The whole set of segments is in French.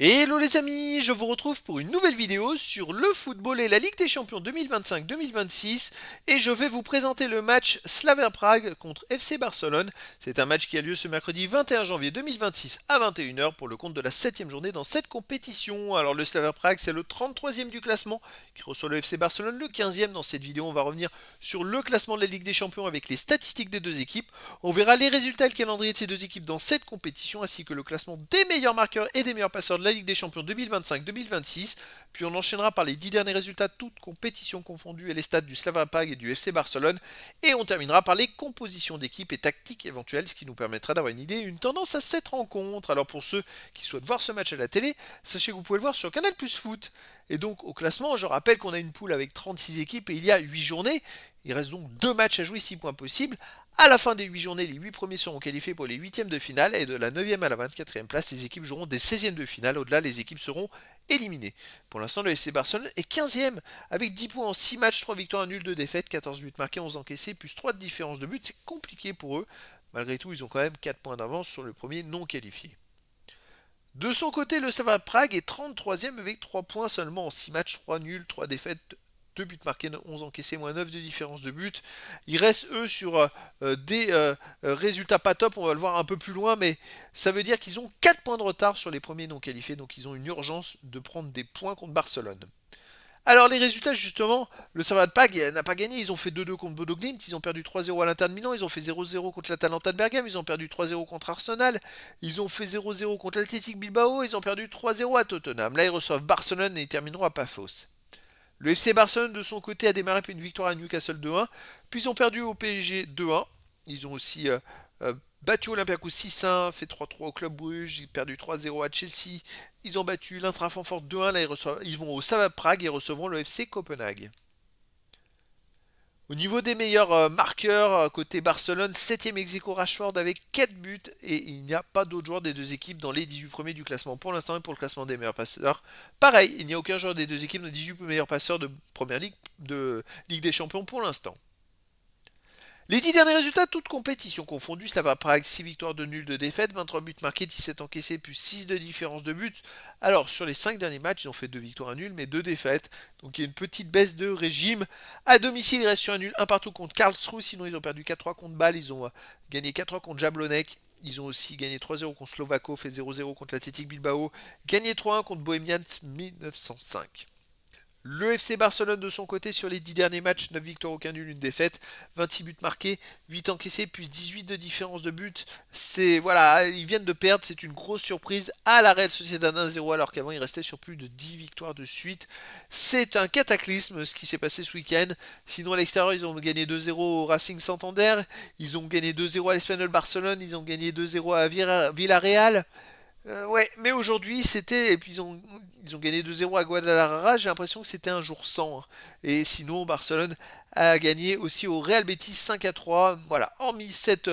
Hello les amis, je vous retrouve pour une nouvelle vidéo sur le football et la Ligue des Champions 2025-2026 et je vais vous présenter le match Slavia Prague contre FC Barcelone. C'est un match qui a lieu ce mercredi 21 janvier 2026 à 21h pour le compte de la 7e journée dans cette compétition. Alors le Slavia Prague c'est le 33e du classement qui reçoit le FC Barcelone le 15e. Dans cette vidéo on va revenir sur le classement de la Ligue des Champions avec les statistiques des deux équipes. On verra les résultats et le calendrier de ces deux équipes dans cette compétition ainsi que le classement des meilleurs marqueurs et des meilleurs passeurs de la Ligue des Champions 2025-2026. Puis on enchaînera par les 10 derniers résultats, toutes compétitions confondues et les stats du Slavia Prague et du FC Barcelone. Et on terminera par les compositions d'équipes et tactiques éventuelles, ce qui nous permettra d'avoir une idée et une tendance à cette rencontre. Alors pour ceux qui souhaitent voir ce match à la télé, sachez que vous pouvez le voir sur Canal Plus Foot. Et donc au classement, je rappelle qu'on a une poule avec 36 équipes et il y a 8 journées. Il reste donc 2 matchs à jouer, 6 points possibles. À la fin des 8 journées, les 8 premiers seront qualifiés pour les 8e de finale et de la 9e à la 24e place, les équipes joueront des 16e de finale. Au-delà, les équipes seront éliminées. Pour l'instant, le FC Barcelone est 15e avec 10 points en 6 matchs, 3 victoires, 1 nul, 2 défaites, 14 buts marqués, 11 encaissés, plus 3 de différence de but. C'est compliqué pour eux. Malgré tout, ils ont quand même 4 points d'avance sur le premier non qualifié. De son côté, le Slavia Prague est 33e avec 3 points seulement en 6 matchs, 3 nuls, 3 défaites, 2 buts marqués, 11 encaissés, moins 9 de différence de but. Ils restent eux sur des résultats pas top, on va le voir un peu plus loin, mais ça veut dire qu'ils ont 4 points de retard sur les premiers non qualifiés, donc ils ont une urgence de prendre des points contre Barcelone. Alors les résultats justement, le Slavia Prague n'a pas gagné, ils ont fait 2-2 contre Bodo Glimt, ils ont perdu 3-0 à l'Inter de Milan, ils ont fait 0-0 contre l'Atalanta de Bergame, ils ont perdu 3-0 contre Arsenal, ils ont fait 0-0 contre l'Athletic Bilbao, ils ont perdu 3-0 à Tottenham. Là ils reçoivent Barcelone et ils termineront à Pafos. Le FC Barcelone de son côté a démarré par une victoire à Newcastle 2-1, puis ils ont perdu au PSG 2-1. Ils ont aussi battu Olympiakos 6-1, fait 3-3 au Club Bruges, ils ont perdu 3-0 à Chelsea. Ils ont battu l'Intra Francfort 2-1, là ils vont au Slavia Prague et recevront le FC Copenhague. Au niveau des meilleurs marqueurs, côté Barcelone, 7ème ex aequo Rashford avec 4 buts et il n'y a pas d'autres joueurs des deux équipes dans les 18 premiers du classement pour l'instant et pour le classement des meilleurs passeurs. Pareil, il n'y a aucun joueur des deux équipes dans les 18 meilleurs passeurs de Première Ligue, de Ligue des Champions pour l'instant. Les 10 derniers résultats, toutes compétitions confondues, Slavia Prague 6 victoires de nul de défaite, 23 buts marqués, 17 encaissés, plus 6 de différence de but. Alors sur les 5 derniers matchs, ils ont fait 2 victoires, un nul, mais 2 défaites. Donc il y a une petite baisse de régime. À domicile, ils restent sur un nul, un partout contre Karlsruhe, sinon ils ont perdu 4-3 contre Bâle, ils ont gagné 4-3 contre Jablonec. Ils ont aussi gagné 3-0 contre Slovako, fait 0-0 contre l'Athletic Bilbao, gagné 3-1 contre Bohemians 1905. Le FC Barcelone de son côté sur les 10 derniers matchs, 9 victoires, aucun nul, une défaite, 26 buts marqués, 8 encaissés, puis 18 de différence de but. C'est voilà, ils viennent de perdre, c'est une grosse surprise à la Real Sociedad 1-0 alors qu'avant ils restaient sur plus de 10 victoires de suite. C'est un cataclysme ce qui s'est passé ce week-end. Sinon à l'extérieur, ils ont gagné 2-0 au Racing Santander, ils ont gagné 2-0 à l'Espagnol Barcelone, ils ont gagné 2-0 à Villarreal. Ouais, mais aujourd'hui c'était. Et puis ils ont gagné 2-0 à Guadalajara. J'ai l'impression que c'était un jour sans, hein. Et sinon, Barcelone a gagné aussi au Real Betis 5-3. Voilà, hormis cette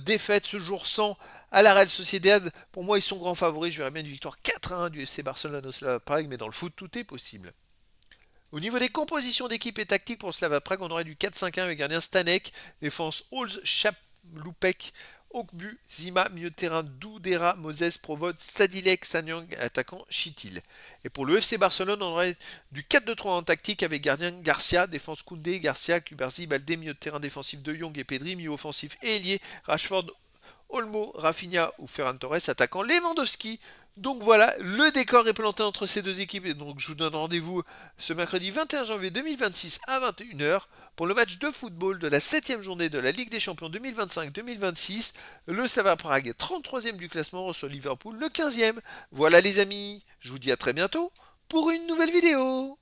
défaite ce jour sans à la Real Sociedad, pour moi ils sont grands favoris. Je verrais bien une victoire 4-1 du FC Barcelone au Slavia Prague, mais dans le foot tout est possible. Au niveau des compositions d'équipe et tactiques pour Slavia Prague, on aurait du 4-5-1 avec gardien Stanek, défense Holz, Chaplupek, Okbu, Zima, milieu de terrain Doudera, Moses, Provod, Sadilek, Sanyang, attaquant Chitil. Et pour le FC Barcelone, on aurait du 4-2-3 en tactique avec gardien Garcia, défense Koundé, Garcia, Kubarzi, Baldé, milieu de terrain défensif De Jong et Pedri, milieu offensif et ailier, Rashford, Olmo, Rafinha ou Ferran Torres, attaquant Lewandowski. Donc voilà, le décor est planté entre ces deux équipes et donc je vous donne rendez-vous ce mercredi 21 janvier 2026 à 21h pour le match de football de la 7e journée de la Ligue des Champions 2025-2026. Le Slavia Prague, 33e du classement, reçoit Liverpool le 15e. Voilà les amis, je vous dis à très bientôt pour une nouvelle vidéo.